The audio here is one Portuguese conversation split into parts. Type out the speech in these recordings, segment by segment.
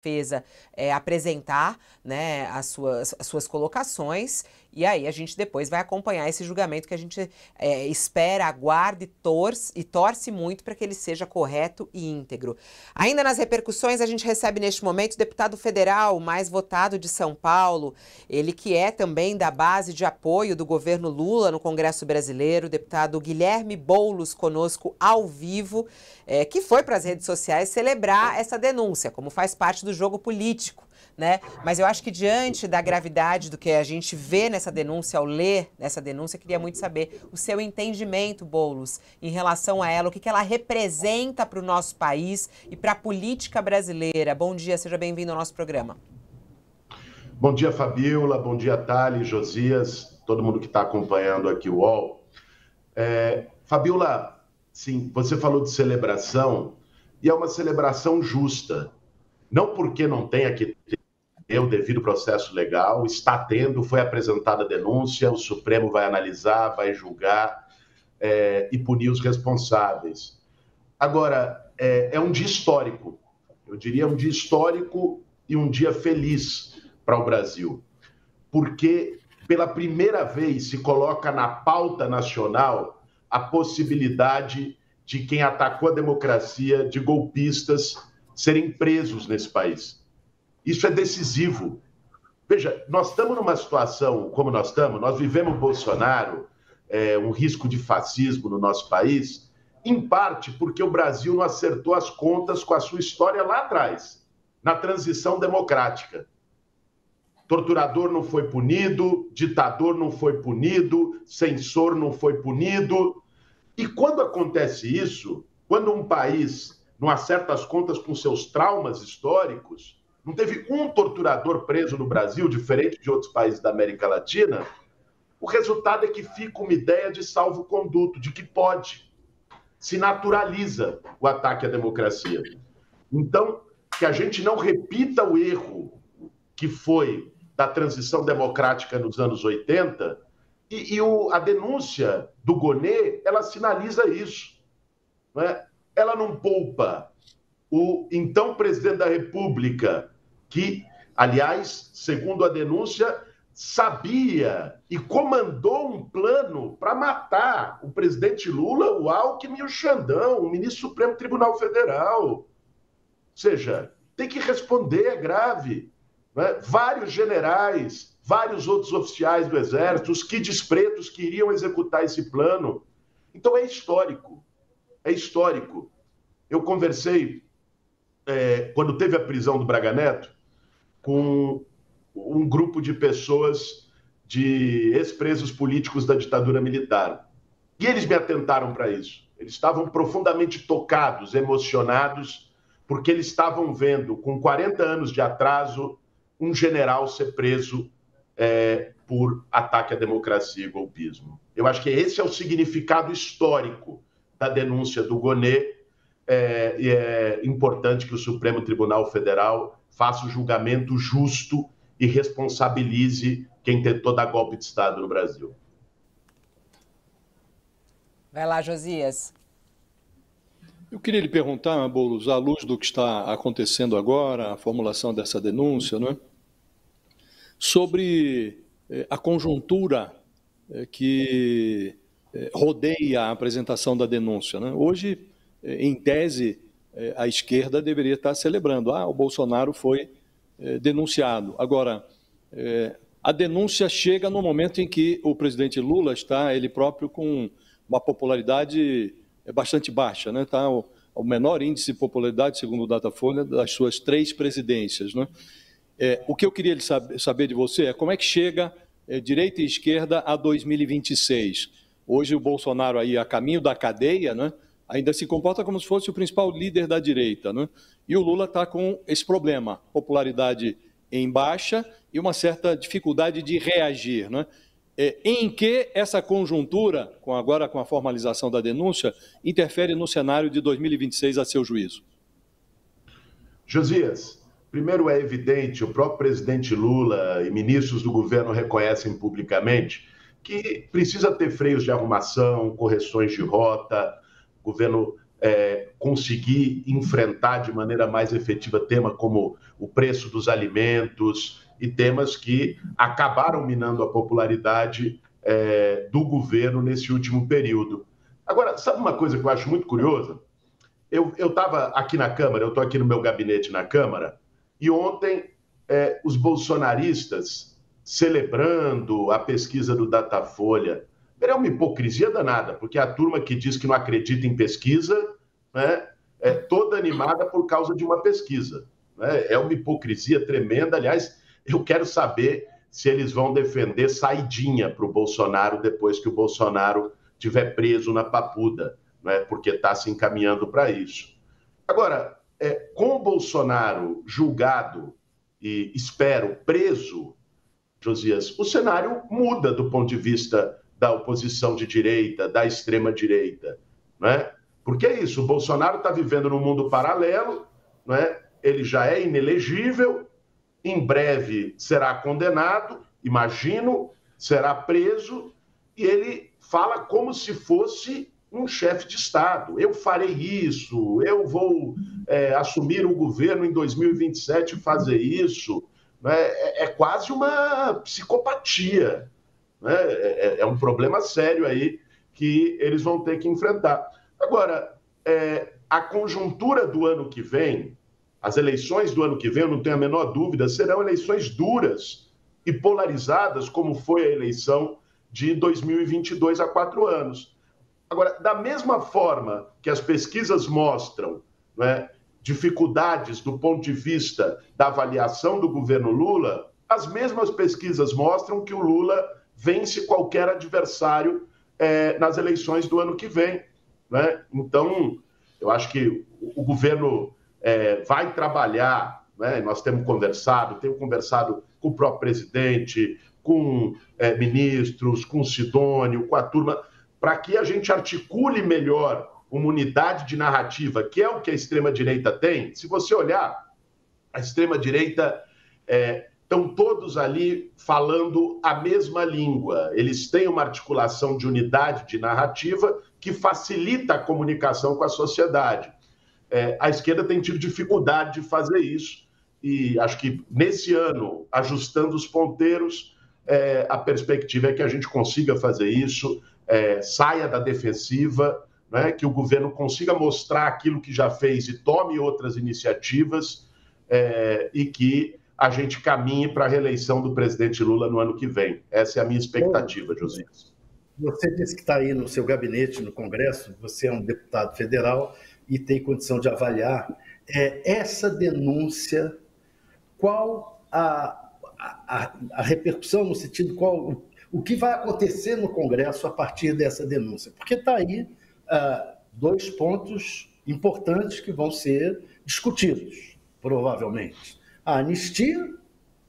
defesa apresentar, né, as suas colocações, e aí a gente depois vai acompanhar esse julgamento que a gente espera, aguarda e torce muito para que ele seja correto e íntegro. Ainda nas repercussões, a gente recebe neste momento o deputado federal mais votado de São Paulo, ele que é também da base de apoio do governo Lula no Congresso Brasileiro, o deputado Guilherme Boulos, conosco ao vivo, que foi para as redes sociais celebrar essa denúncia, como faz parte do jogo político, né? Mas eu acho que diante da gravidade do que a gente vê nessa denúncia, ao ler essa denúncia, eu queria muito saber o seu entendimento, Boulos, em relação a ela, o que ela representa para o nosso país e para a política brasileira. Bom dia, seja bem-vindo ao nosso programa. Bom dia, Fabiola, bom dia, Thali, Josias, todo mundo que está acompanhando aqui o UOL. Fabiola, sim, você falou de celebração, e é uma celebração justa. Não porque não tenha que ter o devido processo legal, está tendo, foi apresentada a denúncia, o Supremo vai analisar, vai julgar e punir os responsáveis. Agora, é um dia histórico, eu diria um dia histórico e um dia feliz para o Brasil, porque pela primeira vez se coloca na pauta nacional a possibilidade de quem atacou a democracia, de golpistas, serem presos nesse país. Isso é decisivo. Veja, nós estamos numa situação como nós estamos, nós vivemos Bolsonaro, um risco de fascismo no nosso país, em parte porque o Brasil não acertou as contas com a sua história lá atrás, na transição democrática. Torturador não foi punido, ditador não foi punido, censor não foi punido. E quando acontece isso, quando um país não acerta as contas com seus traumas históricos, não teve um torturador preso no Brasil, diferente de outros países da América Latina, o resultado é que fica uma ideia de salvo-conduto, de que pode. Se naturaliza o ataque à democracia. Então, que a gente não repita o erro que foi da transição democrática nos anos 80, a denúncia do Gonê, ela sinaliza isso. Não é? Ela não poupa o então presidente da República, que, aliás, segundo a denúncia, sabia e comandou um plano para matar o presidente Lula, o Alckmin e o Xandão, o ministro do Supremo Tribunal Federal. Ou seja, tem que responder, é grave. Não é? Vários generais, vários outros oficiais do Exército, os quids pretos que iriam executar esse plano. Então é histórico. É histórico. Eu conversei, quando teve a prisão do Braga Neto, com um grupo de pessoas, de ex-presos políticos da ditadura militar. E eles me atentaram para isso. Eles estavam profundamente tocados, emocionados, porque eles estavam vendo, com 40 anos de atraso, um general ser preso por ataque à democracia e golpismo. Eu acho que esse é o significado histórico da denúncia do Gonê, e é importante que o Supremo Tribunal Federal faça o julgamento justo e responsabilize quem tentou dar golpe de Estado no Brasil. Vai lá, Josias. Eu queria lhe perguntar, Boulos, à luz do que está acontecendo agora, a formulação dessa denúncia, não é? Sobre a conjuntura que rodeia a apresentação da denúncia, né? Hoje, em tese, a esquerda deveria estar celebrando. O Bolsonaro foi denunciado. Agora, a denúncia chega no momento em que o presidente Lula está, ele próprio, com uma popularidade bastante baixa, né? Está o menor índice de popularidade, segundo o Datafolha, das suas 3 presidências, né? O que eu queria saber de você é como é que chega direita e esquerda a 2026. Hoje o Bolsonaro aí a caminho da cadeia, né? Ainda se comporta como se fosse o principal líder da direita, né? E o Lula está com esse problema, popularidade em baixa e uma certa dificuldade de reagir, né? Em que essa conjuntura, agora com a formalização da denúncia, interfere no cenário de 2026 a seu juízo? Josias, primeiro é evidente, o próprio presidente Lula e ministros do governo reconhecem publicamente que precisa ter freios de arrumação, correções de rota. O governo conseguir enfrentar de maneira mais efetiva temas como o preço dos alimentos e temas que acabaram minando a popularidade do governo nesse último período. Agora, sabe uma coisa que eu acho muito curiosa? Eu estava aqui na Câmara, eu estou aqui no meu gabinete na Câmara, e ontem os bolsonaristas celebrando a pesquisa do Datafolha. É uma hipocrisia danada, porque a turma que diz que não acredita em pesquisa, né, é toda animada por causa de uma pesquisa. Né? É uma hipocrisia tremenda. Aliás, eu quero saber se eles vão defender saidinha para o Bolsonaro depois que o Bolsonaro estiver preso na Papuda, né, porque está se encaminhando para isso. Agora, com o Bolsonaro julgado e, espero, preso, Josias, o cenário muda do ponto de vista da oposição de direita, da extrema-direita, né? Porque é isso, o Bolsonaro está vivendo num mundo paralelo, né? Ele já é inelegível, em breve será condenado, imagino, será preso, e ele fala como se fosse um chefe de Estado. Eu farei isso, eu vou assumir o governo em 2027 e fazer isso. Né? É quase uma psicopatia. Né? É um problema sério aí que eles vão ter que enfrentar. Agora, a conjuntura do ano que vem, as eleições do ano que vem, eu não tenho a menor dúvida, serão eleições duras e polarizadas, como foi a eleição de 2022 há 4 anos. Agora, da mesma forma que as pesquisas mostram, né, dificuldades do ponto de vista da avaliação do governo Lula, as mesmas pesquisas mostram que o Lula vence qualquer adversário nas eleições do ano que vem. Né? Então, eu acho que o governo vai trabalhar, né? Nós tenho conversado com o próprio presidente, com ministros, com o Sidônio, com a turma, para que a gente articule melhor uma unidade de narrativa, que é o que a extrema-direita tem. Se você olhar, a extrema-direita estão todos ali falando a mesma língua. Eles têm uma articulação de unidade de narrativa que facilita a comunicação com a sociedade. A esquerda tem tido dificuldade de fazer isso e acho que nesse ano, ajustando os ponteiros, a perspectiva é que a gente consiga fazer isso, saia da defensiva, né, que o governo consiga mostrar aquilo que já fez e tome outras iniciativas e que a gente caminhe para a reeleição do presidente Lula no ano que vem. Essa é a minha expectativa, Josias. Você disse que está aí no seu gabinete, no Congresso, você é um deputado federal e tem condição de avaliar essa denúncia, qual a repercussão, no sentido o que vai acontecer no Congresso a partir dessa denúncia. Porque está aí 2 pontos importantes que vão ser discutidos, provavelmente. A anistia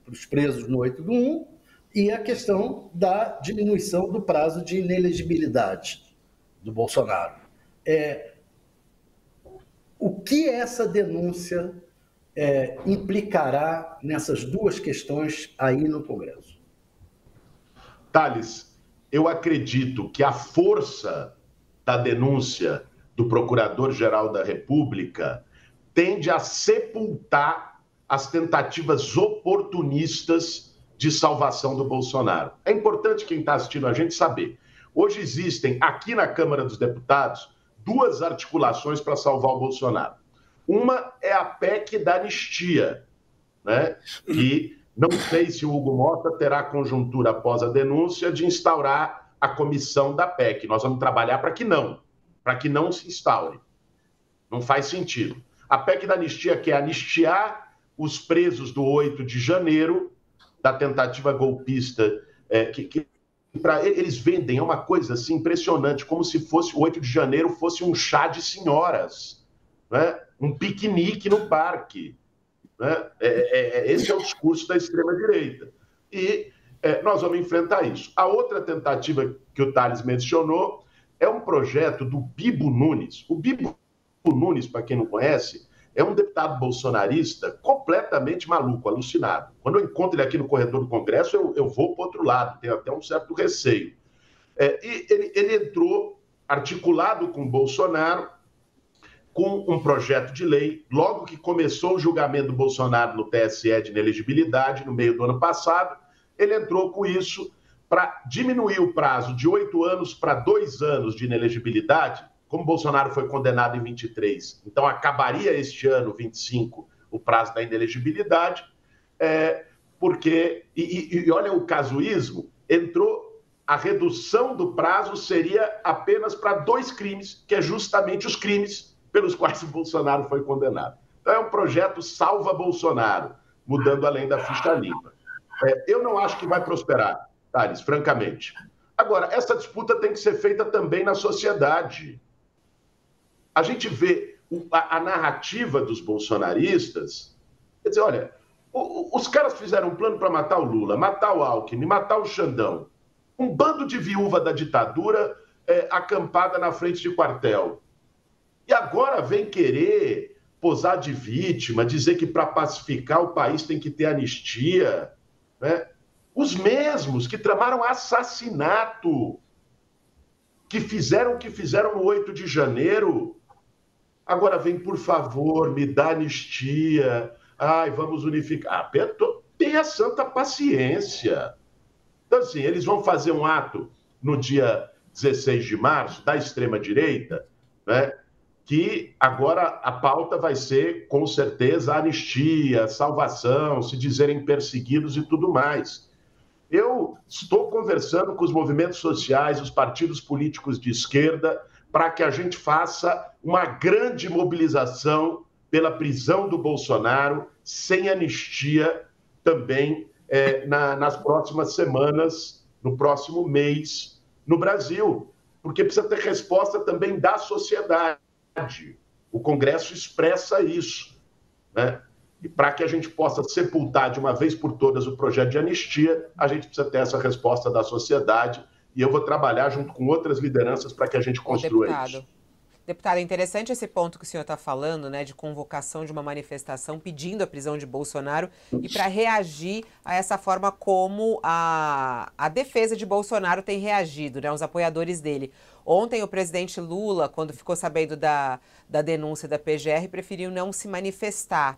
para os presos no 8/1 e a questão da diminuição do prazo de inelegibilidade do Bolsonaro. O que essa denúncia implicará nessas 2 questões aí no Congresso? Thales, eu acredito que a força da denúncia do Procurador-Geral da República tende a sepultar as tentativas oportunistas de salvação do Bolsonaro. É importante quem está assistindo a gente saber. Hoje existem, aqui na Câmara dos Deputados, 2 articulações para salvar o Bolsonaro. Uma é a PEC da anistia, né? Que não sei se o Hugo Mota terá conjuntura após a denúncia de instaurar a comissão da PEC. Nós vamos trabalhar para que não se instaure. Não faz sentido. A PEC da anistia quer anistiar os presos do 8 de janeiro, da tentativa golpista, eles vendem, é uma coisa assim, impressionante, como se fosse o 8 de janeiro fosse um chá de senhoras, né? Um piquenique no parque. Né? Esse é o discurso da extrema-direita. E nós vamos enfrentar isso. A outra tentativa que o Thales mencionou é um projeto do Bibo Nunes. O Bibo Nunes, para quem não conhece, é um deputado bolsonarista completamente maluco, alucinado. Quando eu encontro ele aqui no corredor do Congresso, eu vou para o outro lado, tenho até um certo receio. E ele entrou articulado com o Bolsonaro com um projeto de lei, logo que começou o julgamento do Bolsonaro no TSE de inelegibilidade, no meio do ano passado, ele entrou com isso para diminuir o prazo de 8 anos para 2 anos de inelegibilidade, como Bolsonaro foi condenado em 23. Então, acabaria este ano, 25, o prazo da inelegibilidade, porque, e olha o casuísmo, entrou, a redução do prazo seria apenas para 2 crimes, que é justamente os crimes pelos quais o Bolsonaro foi condenado. Então, é um projeto salva Bolsonaro, mudando além da ficha limpa. Eu não acho que vai prosperar, Thales, francamente. Agora, essa disputa tem que ser feita também na sociedade. A gente vê a narrativa dos bolsonaristas, quer dizer, olha, os caras fizeram um plano para matar o Lula, matar o Alckmin, matar o Xandão. Um bando de viúva da ditadura acampada na frente de quartel. E agora vem querer posar de vítima, dizer que para pacificar o país tem que ter anistia, né? Os mesmos que tramaram assassinato, que fizeram o que fizeram no 8 de janeiro, agora vem, por favor, me dá anistia, vamos unificar. Tenha santa paciência. Então, assim, eles vão fazer um ato no dia 16 de março, da extrema-direita, né? Que agora a pauta vai ser, com certeza, anistia, salvação, se dizerem perseguidos e tudo mais. Eu estou conversando com os movimentos sociais, os partidos políticos de esquerda, para que a gente faça uma grande mobilização pela prisão do Bolsonaro, sem anistia, também nas próximas semanas, no próximo mês, no Brasil. Porque precisa ter resposta também da sociedade. O Congresso expressa isso, né? E para que a gente possa sepultar de uma vez por todas o projeto de anistia, a gente precisa ter essa resposta da sociedade, e eu vou trabalhar junto com outras lideranças para que a gente construa isso. Deputado, é interessante esse ponto que o senhor está falando, né, de convocação de uma manifestação pedindo a prisão de Bolsonaro e para reagir a essa forma como a defesa de Bolsonaro tem reagido, né, os apoiadores dele. Ontem o presidente Lula, quando ficou sabendo da denúncia da PGR, preferiu não se manifestar.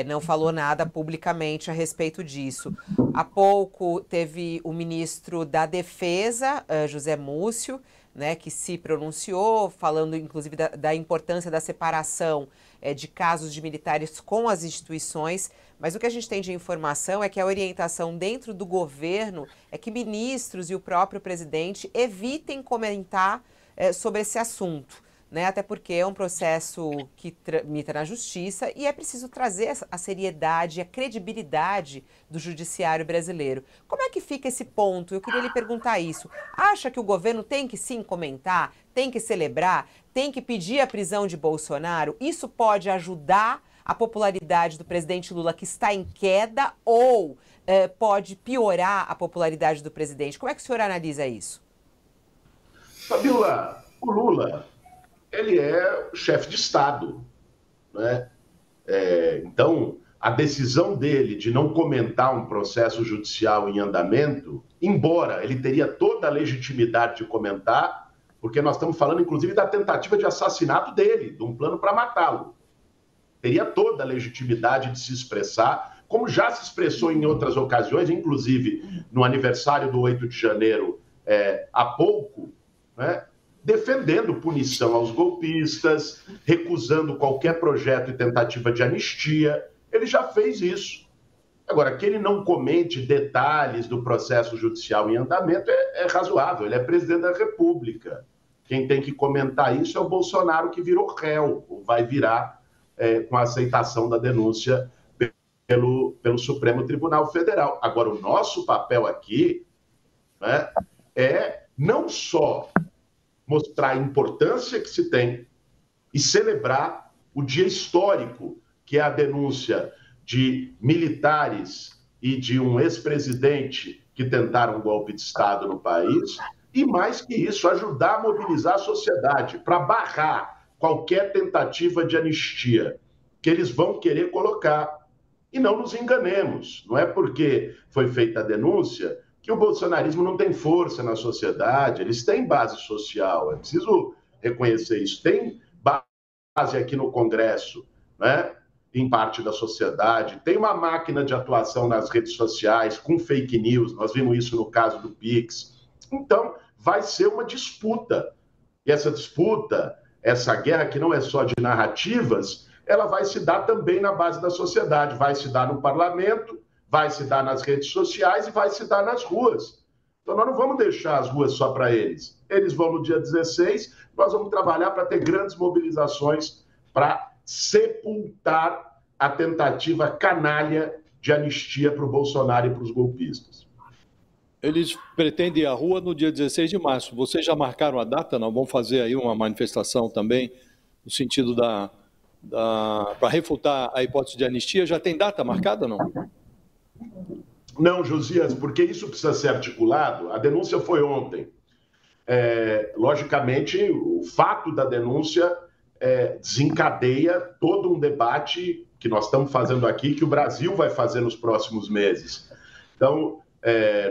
Não falou nada publicamente a respeito disso. Há pouco teve o ministro da Defesa, José Múcio, né, que se pronunciou, falando inclusive da importância da separação de casos de militares com as instituições, mas o que a gente tem de informação é que a orientação dentro do governo é que ministros e o próprio presidente evitem comentar sobre esse assunto, né, até porque é um processo que tramita na justiça e é preciso trazer a seriedade e a credibilidade do judiciário brasileiro. Como é que fica esse ponto? Eu queria lhe perguntar isso. Acha que o governo tem que sim comentar, tem que celebrar, tem que pedir a prisão de Bolsonaro? Isso pode ajudar a popularidade do presidente Lula, que está em queda, ou pode piorar a popularidade do presidente? Como é que o senhor analisa isso? Fabiola, o Lula, ele é o chefe de Estado, né? Então, a decisão dele de não comentar um processo judicial em andamento, embora ele teria toda a legitimidade de comentar, porque nós estamos falando, inclusive, da tentativa de assassinato dele, de um plano para matá-lo. Teria toda a legitimidade de se expressar, como já se expressou em outras ocasiões, inclusive no aniversário do 8 de janeiro, há pouco, né? Defendendo punição aos golpistas, recusando qualquer projeto e tentativa de anistia. Ele já fez isso. Agora, que ele não comente detalhes do processo judicial em andamento é razoável. Ele é presidente da República. Quem tem que comentar isso é o Bolsonaro, que virou réu, ou vai virar com a aceitação da denúncia pelo Supremo Tribunal Federal. Agora, o nosso papel aqui, né, é não só mostrar a importância que se tem e celebrar o dia histórico, que é a denúncia de militares e de um ex-presidente que tentaram um golpe de Estado no país, e mais que isso, ajudar a mobilizar a sociedade para barrar qualquer tentativa de anistia que eles vão querer colocar. E não nos enganemos, não é porque foi feita a denúncia que o bolsonarismo não tem força na sociedade. Eles têm base social, é preciso reconhecer isso. Tem base aqui no Congresso, né? Em parte da sociedade, tem uma máquina de atuação nas redes sociais com fake news, nós vimos isso no caso do Pix. Então, vai ser uma disputa. E essa disputa, essa guerra que não é só de narrativas, ela vai se dar também na base da sociedade, vai se dar no parlamento, vai se dar nas redes sociais e vai se dar nas ruas. Então, nós não vamos deixar as ruas só para eles. Eles vão no dia 16, nós vamos trabalhar para ter grandes mobilizações para sepultar a tentativa canalha de anistia para o Bolsonaro e para os golpistas. Eles pretendem ir à rua no dia 16 de março. Vocês já marcaram a data? Não? Vão fazer aí uma manifestação também, no sentido para refutar a hipótese de anistia? Já tem data marcada, não? Não, Josias, porque isso precisa ser articulado. A denúncia foi ontem. Logicamente, o fato da denúncia desencadeia todo um debate que nós estamos fazendo aqui, que o Brasil vai fazer nos próximos meses. Então,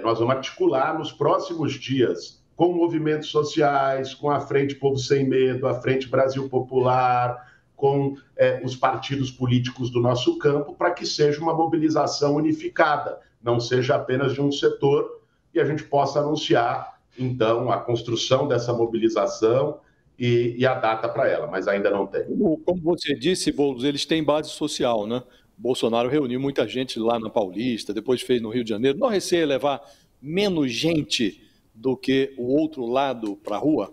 nós vamos articular nos próximos dias com movimentos sociais, com a Frente Povo Sem Medo, a Frente Brasil Popular, com os partidos políticos do nosso campo, para que seja uma mobilização unificada, não seja apenas de um setor, e a gente possa anunciar, então, a construção dessa mobilização e a data para ela, mas ainda não tem. Como você disse, Boulos, eles têm base social, né? Bolsonaro reuniu muita gente lá na Paulista, depois fez no Rio de Janeiro. Não receia levar menos gente do que o outro lado para a rua?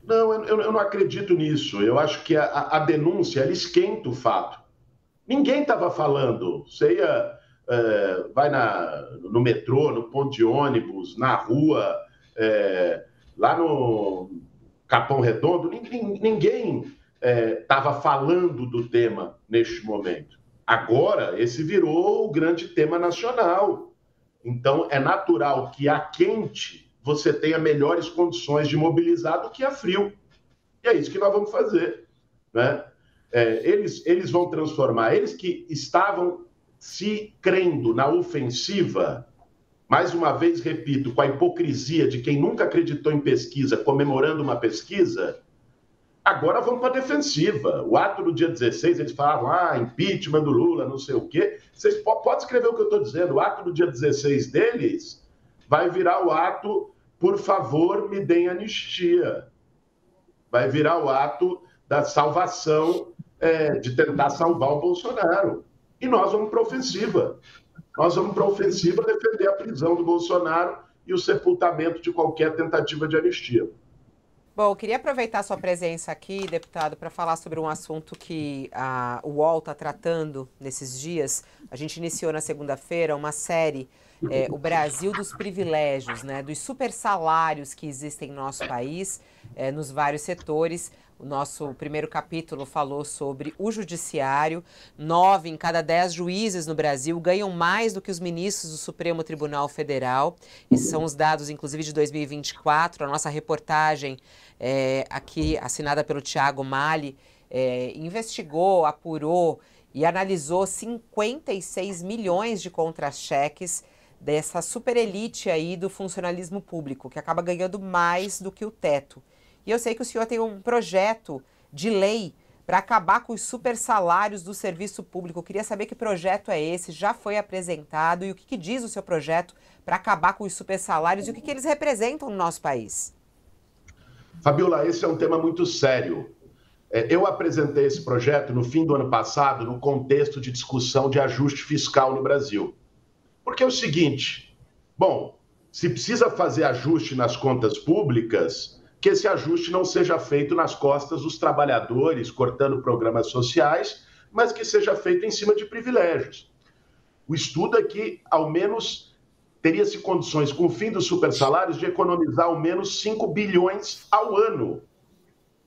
Não, eu não acredito nisso. Eu acho que a denúncia, ela esquenta o fato. Ninguém estava falando. Você vai no metrô, no ponto de ônibus, na rua, lá no Capão Redondo, ninguém estava falando do tema neste momento. Agora, esse virou o grande tema nacional. Então, é natural que a quente você tenha melhores condições de mobilizar do que a frio. E é isso que nós vamos fazer, né? Eles vão transformar, eles que estavam se crendo na ofensiva, mais uma vez, repito, com a hipocrisia de quem nunca acreditou em pesquisa, comemorando uma pesquisa, agora vão para a defensiva. O ato do dia 16, eles falavam, impeachment do Lula, não sei o quê. Vocês podem escrever o que eu estou dizendo. O ato do dia 16 deles vai virar o ato, por favor, me deem anistia. Vai virar o ato da salvação, de tentar salvar o Bolsonaro. E nós vamos para a ofensiva. Nós vamos para a ofensiva defender a prisão do Bolsonaro e o sepultamento de qualquer tentativa de anistia. Bom, eu queria aproveitar a sua presença aqui, deputado, para falar sobre um assunto que o UOL está tratando nesses dias. A gente iniciou na segunda-feira uma série, O Brasil dos Privilégios, né, dos super salários que existem no nosso país, nos vários setores. O nosso primeiro capítulo falou sobre o judiciário. 9 em cada 10 juízes no Brasil ganham mais do que os ministros do Supremo Tribunal Federal. Esses são os dados, inclusive, de 2024. A nossa reportagem, aqui assinada pelo Thiago Mali, investigou, apurou e analisou 56 milhões de contra-cheques dessa super elite aí do funcionalismo público, que acaba ganhando mais do que o teto. E eu sei que o senhor tem um projeto de lei para acabar com os super salários do serviço público. Eu queria saber que projeto é esse, já foi apresentado e o que diz o seu projeto para acabar com os super salários e o que eles representam no nosso país. Fabiola, esse é um tema muito sério. Eu apresentei esse projeto no fim do ano passado no contexto de discussão de ajuste fiscal no Brasil. Porque é o seguinte, bom, se precisa fazer ajuste nas contas públicas, que esse ajuste não seja feito nas costas dos trabalhadores, cortando programas sociais, mas que seja feito em cima de privilégios. O estudo é que, ao menos, teria-se condições, com o fim dos supersalários, de economizar ao menos 5 bilhões ao ano,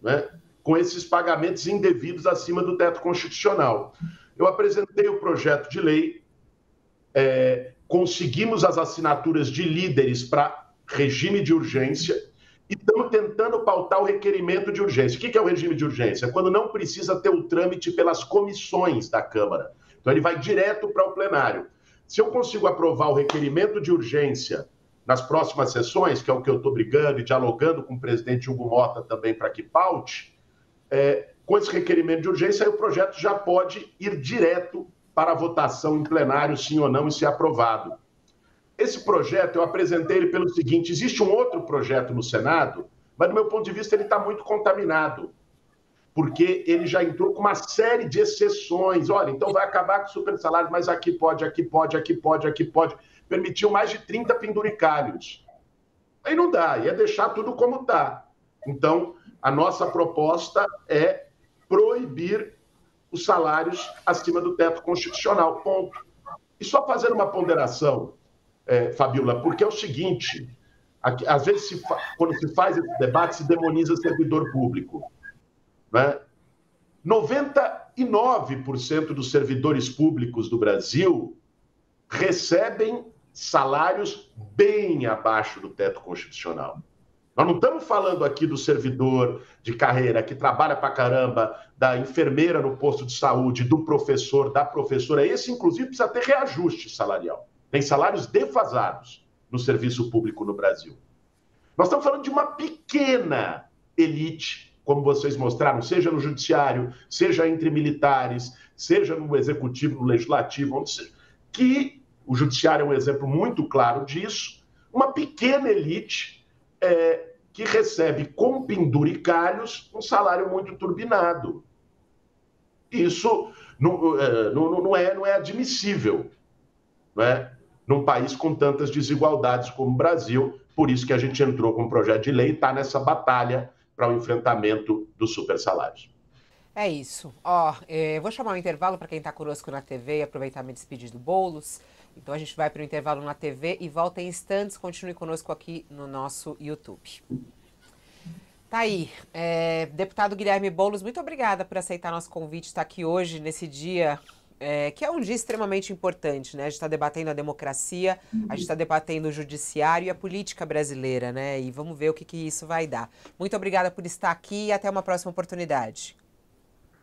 né, com esses pagamentos indevidos acima do teto constitucional. Eu apresentei o projeto de lei, conseguimos as assinaturas de líderes para regime de urgência, e estamos tentando pautar o requerimento de urgência. O que é o regime de urgência? É quando não precisa ter o trâmite pelas comissões da Câmara. Então, ele vai direto para o plenário. Se eu consigo aprovar o requerimento de urgência nas próximas sessões, que é o que eu estou brigando e dialogando com o presidente Hugo Mota também para que paute, com esse requerimento de urgência, aí o projeto já pode ir direto para a votação em plenário, sim ou não, e ser aprovado. Esse projeto, eu apresentei ele pelo seguinte: existe um outro projeto no Senado, mas, do meu ponto de vista, ele está muito contaminado, porque ele já entrou com uma série de exceções. Olha, então vai acabar com o super salário, mas aqui pode, aqui pode, aqui pode, aqui pode. Permitiu mais de 30 penduricalhos. Aí não dá, ia deixar tudo como está. Então, a nossa proposta é proibir os salários acima do teto constitucional, ponto. E só fazendo uma ponderação, Fabiola, porque é o seguinte, às vezes, quando se faz esse debate, se demoniza servidor público. Né? 99% dos servidores públicos do Brasil recebem salários bem abaixo do teto constitucional. Nós não estamos falando aqui do servidor de carreira que trabalha pra caramba, da enfermeira no posto de saúde, do professor, da professora. Esse, inclusive, precisa ter reajuste salarial. Tem salários defasados no serviço público no Brasil. Nós estamos falando de uma pequena elite, como vocês mostraram, seja no judiciário, seja entre militares, seja no executivo, no legislativo, onde seja, que o judiciário é um exemplo muito claro disso, uma pequena elite que recebe com penduricalhos um salário muito turbinado. Isso não é admissível, não é? Num país com tantas desigualdades como o Brasil. Por isso que a gente entrou com um projeto de lei e está nessa batalha para o enfrentamento dos supersalários. É isso. Vou chamar um intervalo para quem está conosco na TV e aproveitar me despedir do Boulos. Então a gente vai para o intervalo na TV e volta em instantes. Continue conosco aqui no nosso YouTube. Tá aí. Deputado Guilherme Boulos, muito obrigada por aceitar nosso convite, estar aqui hoje, nesse dia, que é um dia extremamente importante, né? A gente está debatendo a democracia, a gente está debatendo o judiciário e a política brasileira, né? E vamos ver o que isso vai dar. Muito obrigada por estar aqui e até uma próxima oportunidade.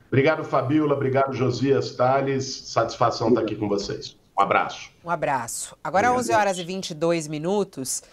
Obrigado, Fabiola. Obrigado, Josias Tales. Satisfação estar aqui com vocês. Um abraço. Um abraço. Agora, 11h22.